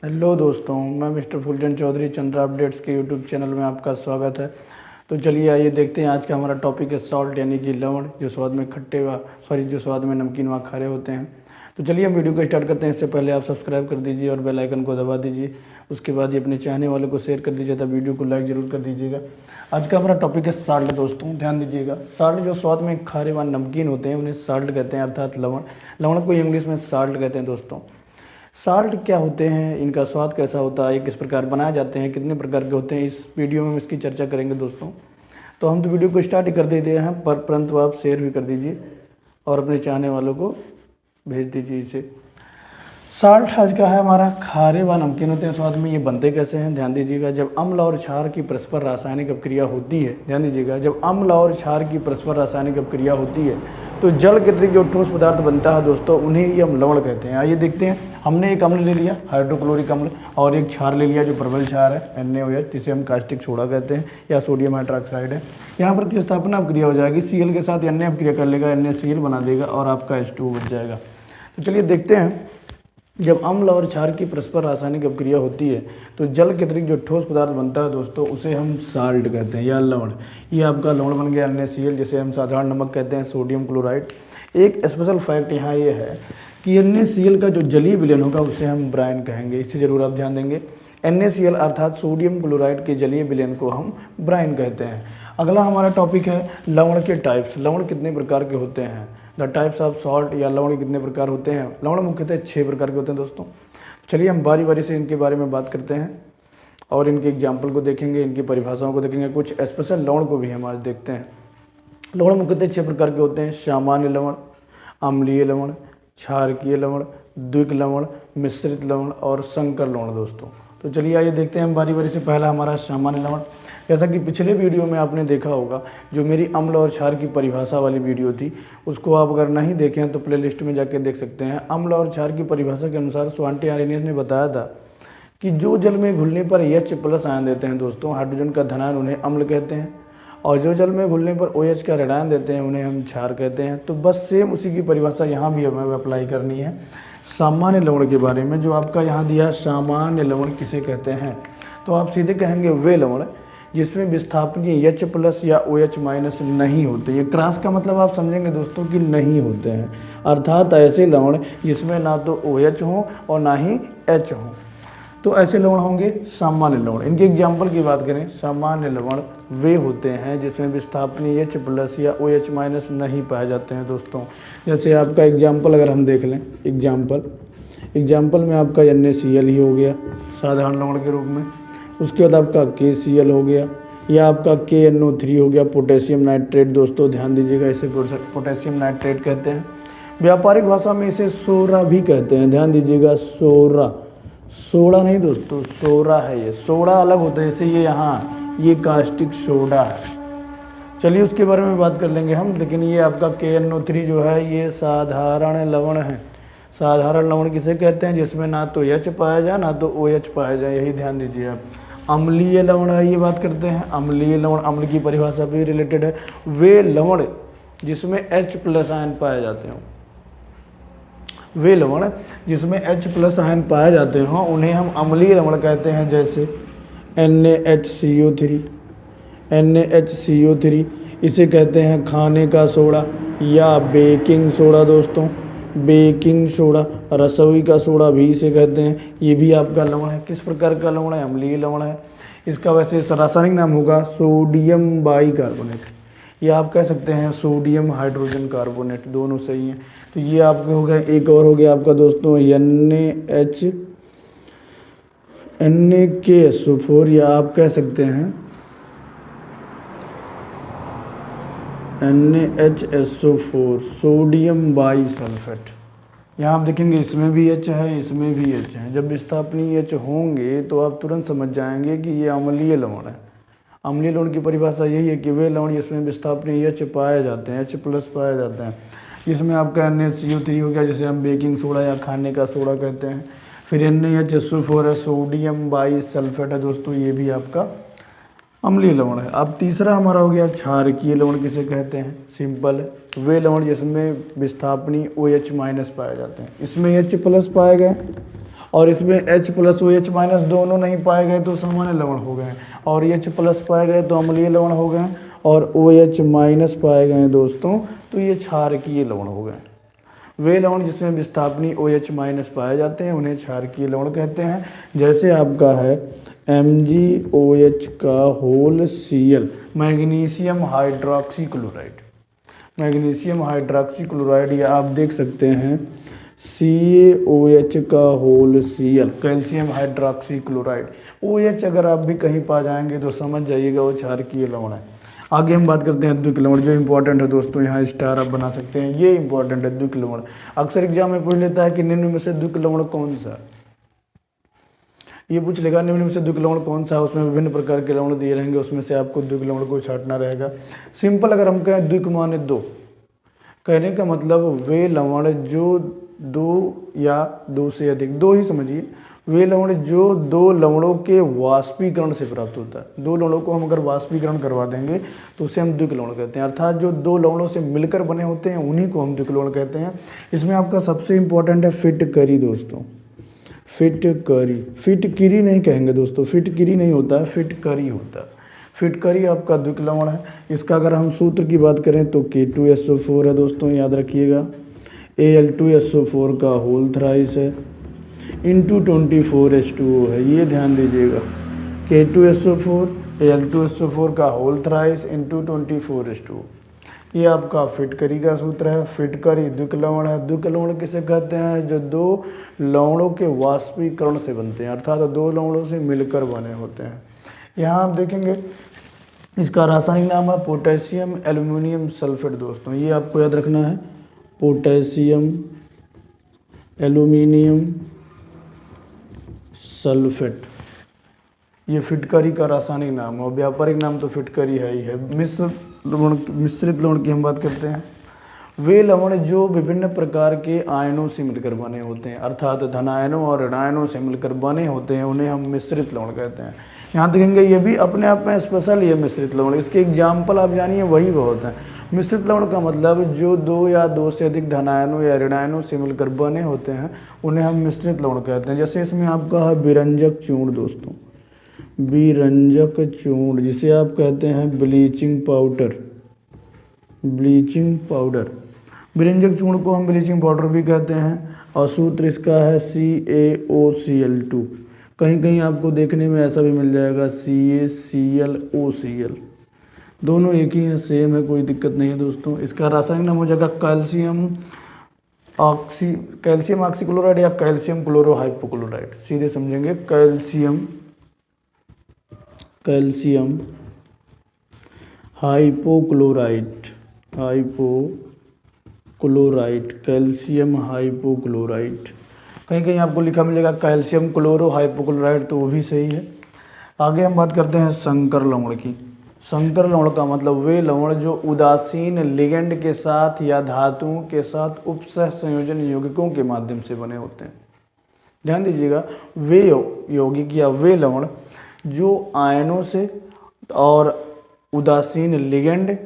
Hello दोस्तों, मैं mister Phulchand Chaudhary Chandra updates के यूट्यूब चैनल में आपका स्वागत है। तो चलिए आइए देखते हैं आज का हमारा टॉपिक है सॉल्ट यानी कि लवण, जो स्वाद में खट्टे व जो स्वाद में नमकीन व खारे होते हैं। तो चलिए हम वीडियो को स्टार्ट करते हैं। इससे पहले आप सब्सक्राइब कर दीजिए और बेल आइकन को दबा दीजिए। उसके बाद ये अपने चाहने वालों को शेयर कर दीजिए, तब वीडियो को लाइक ज़रूर कर दीजिएगा। आज का हमारा टॉपिक है साल्ट। दोस्तों ध्यान दीजिएगा, साल्ट जो स्वाद में खारे व नमकीन होते हैं उन्हें साल्ट कहते हैं, अर्थात लवण। लवण को इंग्लिश में साल्ट कहते हैं। दोस्तों साल्ट क्या होते हैं, इनका स्वाद कैसा होता है, किस प्रकार बनाए जाते हैं, कितने प्रकार के होते हैं, इस वीडियो में हम इसकी चर्चा करेंगे। दोस्तों तो हम तो वीडियो को स्टार्ट ही कर देते हैं, परंतु आप शेयर भी कर दीजिए और अपने चाहने वालों को भेज दीजिए इसे। साल्ट आज का है हमारा खारे व नमकीन होते हैं स्वाद में। ये बनते कैसे हैं, ध्यान दीजिएगा। जब अम्ल और क्षार की परस्पर रासायनिक अपक्रिया होती है, ध्यान दीजिएगा, जब अम्ल और क्षार की परस्पर रासायनिक अपक्रिया होती है तो जल के अतिरिक्त जो ठोस पदार्थ बनता है दोस्तों, उन्हें ही हम लवण कहते हैं। आइए देखते हैं। हमने एक अम्ल ले लिया, हाइड्रोक्लोरिक अम्ल, और एक क्षार ले लिया जो प्रबल क्षार है NaOH, जिसे हम कास्टिक सोडा कहते हैं या सोडियम हाइड्रोक्साइड है। यहाँ पर प्रतिस्थापन अपक्रिया हो जाएगी, Cl के साथ Na अपक्रिया कर लेगा, NaCl बना देगा और आपका H2O बच जाएगा। तो चलिए देखते हैं। जब अम्ल और क्षार की परस्पर रासायनिक अपक्रिया होती है तो जल के अतिरिक्त जो ठोस पदार्थ बनता है दोस्तों, उसे हम साल्ट कहते हैं या लवण। ये आपका लवण बन गया NaCl, जिसे हम साधारण नमक कहते हैं, सोडियम क्लोराइड। एक स्पेशल फैक्ट यहाँ ये है कि NaCl का जो जलीय विलयन होगा उसे हम ब्राइन कहेंगे, इससे ज़रूर आप ध्यान देंगे। NaCl अर्थात सोडियम क्लोराइड के जलीय विलयन को हम ब्राइन कहते हैं। अगला हमारा टॉपिक है लवण के टाइप्स। लवण कितने प्रकार के होते हैं, द टाइप्स ऑफ सॉल्ट, या लवण कितने प्रकार होते हैं। लवण मुख्यतः 6 प्रकार के होते हैं। दोस्तों चलिए हम बारी बारी से इनके बारे में बात करते हैं और इनके एग्जाम्पल को देखेंगे, इनकी परिभाषाओं को देखेंगे, कुछ स्पेशल लवण को भी हम आज देखते हैं। लवण मुख्यतः 6 प्रकार के होते हैं। सामान्य लवण, अम्लीय लवण, क्षारकीय लवण, द्विक लवण, मिश्रित लवण और संकर लवण। दोस्तों तो चलिए आइए देखते हैं हम बारी बारी से। पहला हमारा सामान्य लवण। जैसा कि पिछले वीडियो में आपने देखा होगा, जो मेरी अम्ल और क्षार की परिभाषा वाली वीडियो थी, उसको आप अगर नहीं देखें तो प्लेलिस्ट में जाके देख सकते हैं। अम्ल और क्षार की परिभाषा के अनुसार स्वांटी आर्यनियस ने बताया था कि जो जल में घुलने पर H+ आयन देते हैं दोस्तों, हाइड्रोजन का धनायन, उन्हें अम्ल कहते हैं, और जो जल में घुलने पर OH का ऋणायन देते हैं उन्हें हम क्षार कहते हैं। तो बस सेम उसी की परिभाषा यहाँ भी हमें अप्लाई करनी है सामान्य लवण के बारे में। जो आपका यहाँ दिया सामान्य लवण किसे कहते हैं, तो आप सीधे कहेंगे वे लवण जिसमें विस्थापनीय H+ या OH- नहीं होते। ये क्रॉस का मतलब आप समझेंगे दोस्तों कि नहीं होते हैं, अर्थात ऐसे लवण जिसमें ना तो OH हो और ना ही H हो, तो ऐसे लवण होंगे सामान्य लवण। इनके एग्जाम्पल की बात करें, सामान्य लवण वे होते हैं जिसमें विस्थापनीय H+ या OH- नहीं पाए जाते हैं। दोस्तों जैसे आपका एग्जाम्पल अगर हम देख लें, एग्जाम्पल में आपका NaCl ही हो गया साधारण लवण के रूप में। उसके बाद आपका KCl हो गया, या आपका KNO3 हो गया, पोटेशियम नाइट्रेट। दोस्तों ध्यान दीजिएगा, इसे पोटेशियम नाइट्रेट कहते हैं। व्यापारिक भाषा में इसे सोरा भी कहते हैं। ध्यान दीजिएगा, सोरा, सोडा नहीं दोस्तों, सोरा है ये। सोडा अलग होता है, जैसे ये यहाँ ये कास्टिक सोडा है। चलिए उसके बारे में बात कर लेंगे हम, लेकिन ये आपका KNO3 जो है ये साधारण लवण है। साधारण लवण किसे कहते हैं, जिसमें ना तो H पाया जाए ना तो OH पाया जाए, यही ध्यान दीजिए आप। अम्लीय लवण है, ये बात करते हैं। अम्लीय लवण अम्ल की परिभाषा भी रिलेटेड है। वे लवण जिसमें H+ आयन पाए जाते हों, वे लवण जिसमें H+ आयन पाए जाते हों उन्हें हम अम्लीय लवण कहते हैं। जैसे NaHCO3, इसे कहते हैं खाने का सोडा या बेकिंग सोडा। दोस्तों बेकिंग सोडा, रसोई का सोडा भी इसे कहते हैं। ये भी आपका लवण है। किस प्रकार का लवण है, अम्लीय लवण है। इसका वैसे रासायनिक नाम होगा सोडियम बाइकार्बोनेट, या आप कह सकते हैं सोडियम हाइड्रोजन कार्बोनेट, दोनों सही हैं। तो ये आपका हो गया। एक और हो गया आपका दोस्तों NaKSO4, या आप कह सकते हैं NaHSO4, सोडियम बाईसल्फेट। यहाँ आप देखेंगे इसमें भी H है, इसमें भी H है। जब विस्थापनीय H होंगे तो आप तुरंत समझ जाएंगे कि ये अम्लीय लवण है। अम्लीय लवण की परिभाषा यही है कि वे लवण जिसमें विस्थापनीय H पाए जाते हैं, H+ पाए जाते हैं। इसमें आपका NaCO3 हो गया, जिसे हम बेकिंग सोडा या खाने का सोडा कहते हैं। फिर NaHSO4 है, सोडियम बाईसल्फेट है। दोस्तों ये भी आपका अम्लीय लवण है। अब तीसरा हमारा हो गया क्षारकीय लवण किसे कहते हैं, सिंपल है। वे लवण जिसमें विस्थापनीय OH- पाए जाते हैं। इसमें H+ पाए गए और इसमें H प्लस OH माइनस दोनों नहीं पाए गए तो सामान्य लवण हो गए, और H प्लस पाए गए तो अम्लीय लवण हो गए, और OH माइनस पाए गए दोस्तों तो ये क्षारकीय लवण हो गए। वे लवण जिसमें विस्थापनी OH माइनस पाए जाते हैं उन्हें क्षारकीय लवण कहते हैं। जैसे आपका है MgOH का whole Cl, magnesium hydroxy chloride, magnesium hydroxy chloride, या आप देख सकते हैं CaOH का whole Cl, calcium hydroxy chloride. OH अगर आप भी कहीं पा जाएंगे तो समझ जाइएगा वो क्षारकीय लवण है। आगे हम बात करते हैं द्विक लवण, जो इंपॉर्टेंट है दोस्तों, यहाँ स्टार आप बना सकते हैं, ये इंपॉर्टेंट है द्विक लवण। अक्सर एग्जाम में पूछ लेता है कि निम्न में से द्विक लवण कौन सा, ये पूछ लेगा निम्न में से द्विक लवण कौन सा है, उसमें विभिन्न प्रकार के लवण दिए रहेंगे, उसमें से आपको द्विक लवण को छांटना रहेगा। सिंपल अगर हम कहें द्विक माने दो, कहने का मतलब वे लवण जो दो या दो से अधिक, दो ही समझिए, वे लवण जो दो लवणों के वाष्पीकरण से प्राप्त होता है। दो लवणों को हम अगर वाष्पीकरण करवा देंगे तो उसे हम द्विक लवण कहते हैं, अर्थात जो दो लवणों से मिलकर बने होते हैं उन्हीं को हम द्विक लवण कहते हैं। इसमें आपका सबसे इंपॉर्टेंट है फिटकरी दोस्तों, फिटकरी, फिटकिरी नहीं कहेंगे दोस्तों, फिटकिरी नहीं होता है, फिटकरी होता है। फिटकरी आपका द्विक लवण है। इसका अगर हम सूत्र की बात करें तो K2SO4 है दोस्तों, याद रखिएगा, Al2SO4 का होल थ्राइस है, इंटू 24H2O है, ये ध्यान दीजिएगा, K2SO4 Al2SO4 का होल थ्राइस इंटू 24H2O, ये आपका फिटकरी का सूत्र है। फिटकरी द्विक लवण है। द्विक लवण किसे कहते हैं, जो दो लवणों के वाष्पीकरण से बनते हैं, अर्थात दो लवणों से मिलकर बने होते हैं। यहाँ आप देखेंगे इसका रासायनिक नाम है पोटेशियम एल्यूमिनियम सल्फेट दोस्तों, ये आपको याद रखना है, पोटेशियम एल्यूमिनियम सल्फेट, ये फिटकरी का रासायनिक नाम है, और व्यापारिक नाम तो फिटकरी है ही है। मिश्रित लवण की हम बात करते हैं। वे लवण जो विभिन्न प्रकार के आयनों से मिलकर बने होते हैं, अर्थात धनायनों और ऋणायनों से मिलकर बने होते हैं, उन्हें हम मिश्रित लवण कहते हैं। यहाँ देखेंगे ये भी अपने आप में स्पेशल ये मिश्रित लवण, इसके एग्जाम्पल आप जानिए वही बहुत हैं। मिश्रित लवण का मतलब जो दो या दो से अधिक धनायनों या ऋणायनों से मिलकर बने होते हैं उन्हें हम मिश्रित लवण कहते हैं। जैसे इसमें आपका है विरंजक चूर्ण दोस्तों, विरंजक चूर्ण, जिसे आप कहते हैं ब्लीचिंग पाउडर, ब्लीचिंग पाउडर, विरंजक चूर्ण को हम ब्लीचिंग पाउडर भी कहते हैं, और सूत्र इसका है CaOCl2। कहीं कहीं आपको देखने में ऐसा भी मिल जाएगा CaClOCl, दोनों एक ही हैं, सेम है, कोई दिक्कत नहीं है दोस्तों। इसका रासायनिक नाम हो जाएगा कैल्शियम ऑक्सीक्लोराइड या कैल्शियम क्लोरोहाइपोक्लोराइड, सीधे समझेंगे कैल्शियम हाइपोक्लोराइड, कैल्शियम हाइपोक्लोराइड। कहीं कहीं आपको लिखा मिलेगा कैल्शियम क्लोरोहाइपोक्लोराइड, तो वो भी सही है। आगे हम बात करते हैं संकर लवण की। संकर लवण का मतलब वे लवण जो उदासीन लिगेंड के साथ या धातुओं के साथ उपसह संयोजन यौगिकों के माध्यम से बने होते हैं। ध्यान दीजिएगा, वे यौगिक या वे लवण जो आयनों से और उदासीन लिगेंड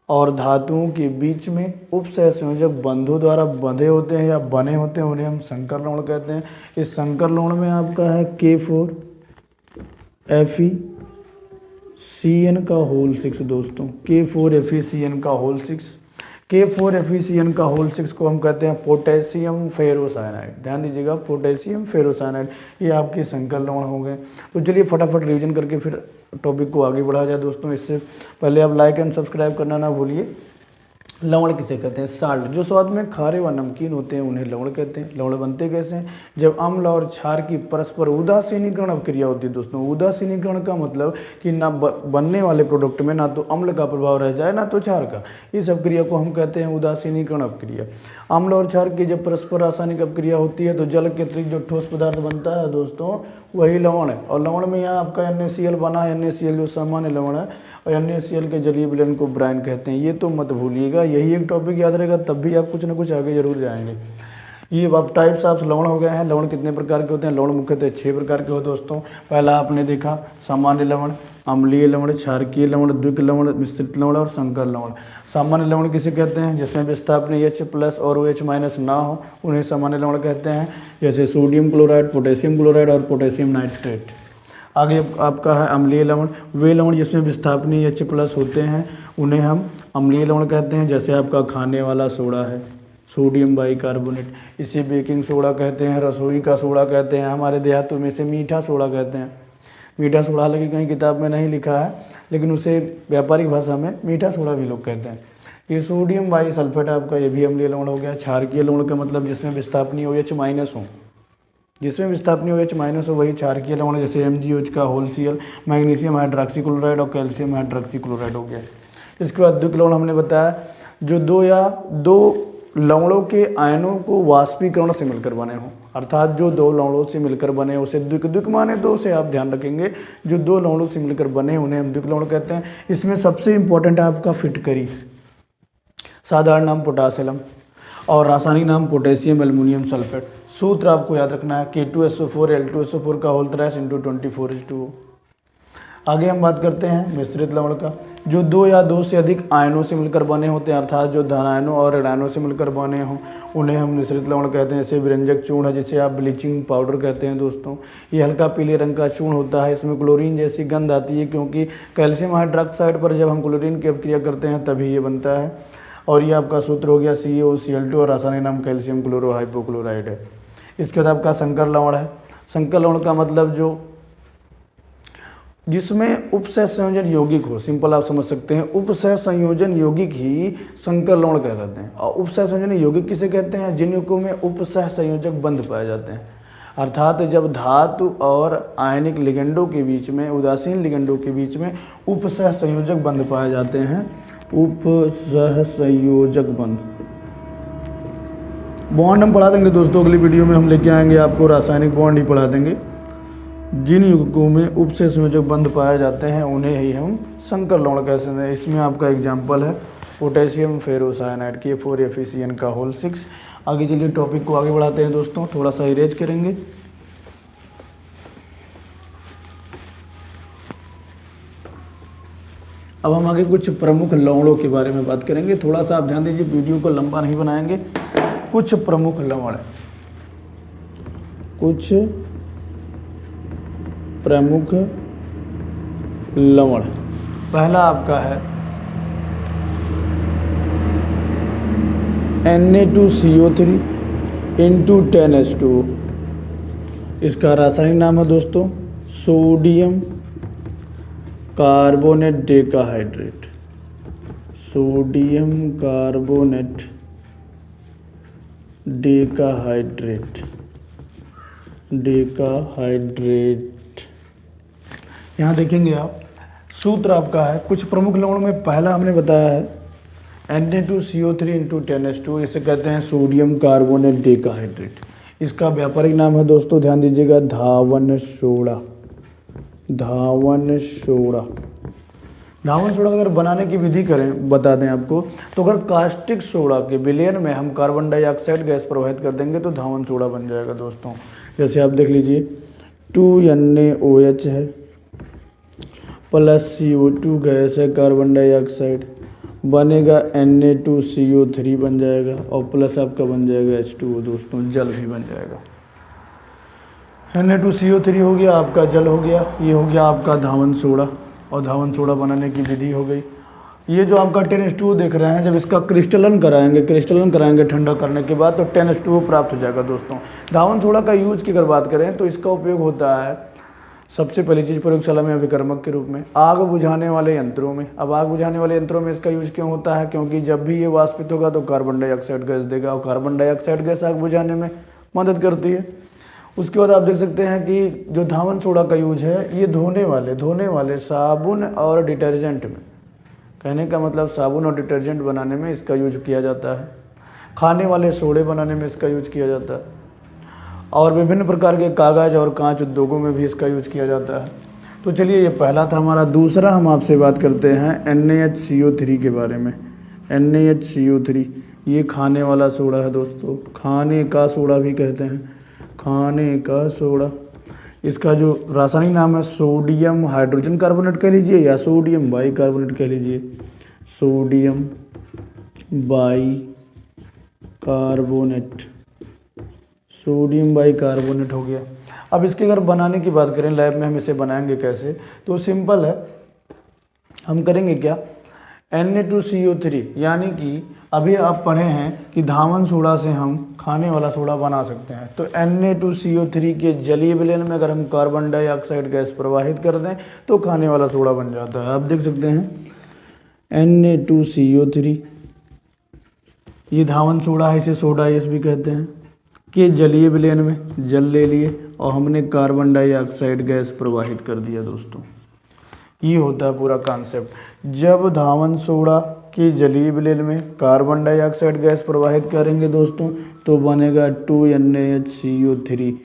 और धातुओं के बीच में उपसहसंयोजक बंधों द्वारा बंधे होते हैं या बने होते हैं, उन्हें हम संकर लवण कहते हैं। इस संकर लवण में आपका है K4FeCN का होल 6 दोस्तों, K4FeCN का होल 6, K4FeCN का होल 6 को हम कहते हैं पोटेशियम फेरोसाइनाइड। ध्यान दीजिएगा, पोटेशियम फेरोसाइनाइड, ये आपके संकर लवण हो गए। तो चलिए फटाफट रिवीजन करके फिर टॉपिक को आगे बढ़ा जाए दोस्तों। इससे पहले आप लाइक एंड सब्सक्राइब करना ना भूलिए। लवण किसे कहते हैं, साल्ट, जो स्वाद में खारे व नमकीन होते हैं उन्हें लवण कहते हैं। लवण बनते कैसे हैं, जब अम्ल और क्षार की परस्पर उदासीनीकरण अभिक्रिया होती है दोस्तों। उदासीनीकरण का मतलब कि ना बनने वाले प्रोडक्ट में ना तो अम्ल का प्रभाव रह जाए ना तो क्षार का, इस अभिक्रिया को हम कहते हैं उदासीनीकरण अभिक्रिया। अम्ल और क्षार की जब परस्पर रासायनिक अभिक्रिया होती है तो जल के अतिरिक्त जो ठोस पदार्थ बनता है दोस्तों वही लवण है। और लवण में यहाँ आपका NaCl बना है, NaCl जो सामान्य लवण है, और NaCl के जलीय विलयन को ब्राइन कहते हैं। ये तो मत भूलिएगा, यही एक टॉपिक याद रहेगा तब भी आप कुछ ना कुछ आगे जरूर जाएंगे। ये अब टाइप्स ऑफ लवण हो गए हैं। लवण कितने प्रकार के होते हैं? लवण मुख्यतः 6 प्रकार के होते हैं दोस्तों। पहला आपने देखा सामान्य लवण, अम्लीय लवण, क्षारकीय लवण, द्विक लवण, मिश्रित लवण और संकर लवण। सामान्य लवण किसे कहते हैं? जिसमें विस्थापन H+ और OH- ना हो, उन्हें सामान्य लवण कहते हैं। जैसे सोडियम क्लोराइड, पोटेशियम क्लोराइड और पोटेशियम नाइट्रेट। आगे आपका है अम्लीय लवण। वे लवण जिसमें विस्थापनीय H+ होते हैं उन्हें हम अम्लीय लवण कहते हैं। जैसे आपका खाने वाला सोडा है, सोडियम बाइकार्बोनेट, इसे बेकिंग सोडा कहते हैं, रसोई का सोडा कहते हैं, हमारे देहातों में इसे मीठा सोडा कहते हैं। मीठा सोडा हालांकि कहीं किताब में नहीं लिखा है, लेकिन उसे व्यापारिक भाषा में मीठा सोडा भी लोग कहते हैं। ये सोडियम बाइसल्फेट आपका, ये भी अम्लीय लवण हो गया। क्षारकीय लवण का मतलब जिसमें विस्थापनीय OH- हो, जिसमें विस्थापनीय OH- हो वही क्षारकीय लवण। जैसे MgOH का होलसीएल, मैग्नीशियम हाइड्रोक्सी क्लोराइड और कैल्शियम हाइड्रोक्सी क्लोराइड हो गया। इसके बाद द्विक लवण हमने बताया जो दो लवणों के आयनों को वाष्पीकरण से मिलकर बने हों, अर्थात जो 2 लवणों से मिलकर बने उसे द्विक माने, तो उसे आप ध्यान रखेंगे। जो 2 लवणों से मिलकर बने उन्हें हम द्विक लवण कहते हैं। इसमें सबसे इंपॉर्टेंट है आपका फिटकरी, साधारण नाम पोटासिलम और रासायनिक नाम पोटेशियम एल्युमिनियम सल्फेट। सूत्र आपको याद रखना है K2SO4 L2SO4 का होल ट्राइस इंटू 24:2। आगे हम बात करते हैं मिश्रित लवण का। जो 2 या 2 से अधिक आयनों से मिलकर बने होते हैं, अर्थात जो धन आयनों और ऋण आयनों से मिलकर बने हों, उन्हें हम मिश्रित लवण कहते हैं। जैसे व्यंजक चूर्ण है, जिसे आप ब्लीचिंग पाउडर कहते हैं दोस्तों। ये हल्का पीले रंग का चूर्ण होता है। इसमें क्लोरीन जैसी गंध आती है, क्योंकि कैल्शियम हाइड्रोक्साइड पर जब हम क्लोरीन की अभिक्रिया करते हैं तभी ये बनता है। और ये आपका सूत्र हो गया CaOCl2 और रासायनिक नाम कैल्शियम क्लोरोहाइपोक्लोराइड है। इसके बाद आपका संकर लवण है। संकर लवण का मतलब जो जिसमें उपसह संयोजन यौगिक हो, सिंपल आप समझ सकते हैं, उपसह संयोजन यौगिक ही संकर लवण कहलाते हैं। और उपसह संयोजन यौगिक किसे कहते हैं? जिन यौगिकों में उपसह संयोजक बंध पाए जाते हैं, अर्थात जब धातु और आयनिक लिगेंडों के बीच में, उदासीन लिगेंडों के बीच में उपसह संयोजक बंध पाए जाते हैं। उपसह संयोजक बंध बॉन्ड हम पढ़ा देंगे दोस्तों, अगली वीडियो में हम लेके आएंगे आपको रासायनिक बॉन्ड ही पढ़ा देंगे। जिन यौगिकों में उपसह संयोजक बंध पाए जाते हैं उन्हें ही हम संकर लवण कहते हैं। इसमें आपका एग्जाम्पल है पोटेशियम फेरोसाइनाइड K4FeCN का होल 6। आगे चलिए टॉपिक को आगे बढ़ाते हैं दोस्तों, थोड़ा सा इरेज करेंगे। अब हम आगे कुछ प्रमुख लवणों के बारे में बात करेंगे। थोड़ा सा आप ध्यान दीजिए, वीडियो को लंबा नहीं बनाएंगे। कुछ प्रमुख लवण, कुछ प्रमुख लवण। पहला आपका है Na2CO3 इंटू 10H2। इसका रासायनिक नाम है दोस्तों sodium carbonate decahydrate. Sodium carbonate decahydrate. यहाँ देखेंगे आप, सूत्र आपका है कुछ प्रमुख लवणों में पहला हमने बताया है Na2CO3 इंटू 10H2, इसे कहते हैं सोडियम कार्बोनेट डेकाहाइड्रेट। इसका व्यापारिक नाम है दोस्तों, ध्यान दीजिएगा, धावन सोडा। धावन सोडा। धावन सोडा अगर बनाने की विधि करें, बता दें आपको, तो अगर कास्टिक सोडा के विलयन में हम कार्बन डाइऑक्साइड गैस प्रवाहित कर देंगे तो धावन सोडा बन जाएगा दोस्तों। जैसे आप देख लीजिए 2NaOH है प्लस CO2 गैस है, कार्बन डाइऑक्साइड बनेगा Na2CO3 बन जाएगा और प्लस आपका बन जाएगा H2O दोस्तों, जल भी बन जाएगा। Na2CO3 हो गया आपका, जल हो गया, ये हो गया आपका धावन सोडा। और धावन सोडा बनाने की विधि हो गई। ये जो आपका 10H2O देख रहे हैं, जब इसका क्रिस्टलन कराएंगे ठंडा करने के बाद, तो 10H2O प्राप्त हो जाएगा दोस्तों। धावन सोडा का यूज की अगर बात करें तो इसका उपयोग होता है सबसे पहली चीज़ प्रयोगशाला में अभिकर्मक के रूप में, आग बुझाने वाले यंत्रों में। अब आग बुझाने वाले यंत्रों में इसका यूज क्यों होता है? क्योंकि जब भी ये वाष्पित होगा तो कार्बन डाइऑक्साइड गैस देगा और कार्बन डाइऑक्साइड गैस आग बुझाने में मदद करती है। उसके बाद आप देख सकते हैं कि जो धावन सोडा का यूज है, ये धोने वाले साबुन और डिटर्जेंट में, कहने का मतलब साबुन और डिटर्जेंट बनाने में इसका यूज किया जाता है। खाने वाले सोडे बनाने में इसका यूज किया जाता है और विभिन्न प्रकार के कागज़ और कांच उद्योगों में भी इसका यूज किया जाता है। तो चलिए, ये पहला था हमारा। दूसरा हम आपसे बात करते हैं NaHCO3 के बारे में। NaHCO3 ये खाने वाला सोडा है दोस्तों, खाने का सोडा भी कहते हैं, खाने का सोडा। इसका जो रासायनिक नाम है सोडियम हाइड्रोजन कार्बोनेट कह लीजिए या सोडियम बाई कार्बोनेट कह लीजिए, sodium by carbonate, sodium by carbonate हो गया। अब इसके अगर बनाने की बात करें, लैब में हम इसे बनाएंगे कैसे, तो सिंपल है। हम करेंगे क्या, Na2CO3, यानी कि अभी आप पढ़े हैं कि धावन सोडा से हम खाने वाला सोडा बना सकते हैं। तो Na2CO3 के जलीय विलयन में अगर हम कार्बन डाइऑक्साइड गैस प्रवाहित कर दें तो खाने वाला सोडा बन जाता है। आप देख सकते हैं Na2CO3, ये धावन सोडा है, इसे सोडा एस भी कहते हैं, कि जलीय विलयन में जल ले लिए और हमने कार्बन डाइऑक्साइड गैस प्रवाहित कर दिया दोस्तों। ये होता है पूरा कॉन्सेप्ट। जब धावन सोडा के जलीय विलयन में कार्बन डाइऑक्साइड गैस प्रवाहित करेंगे दोस्तों तो बनेगा 2NaHCO3।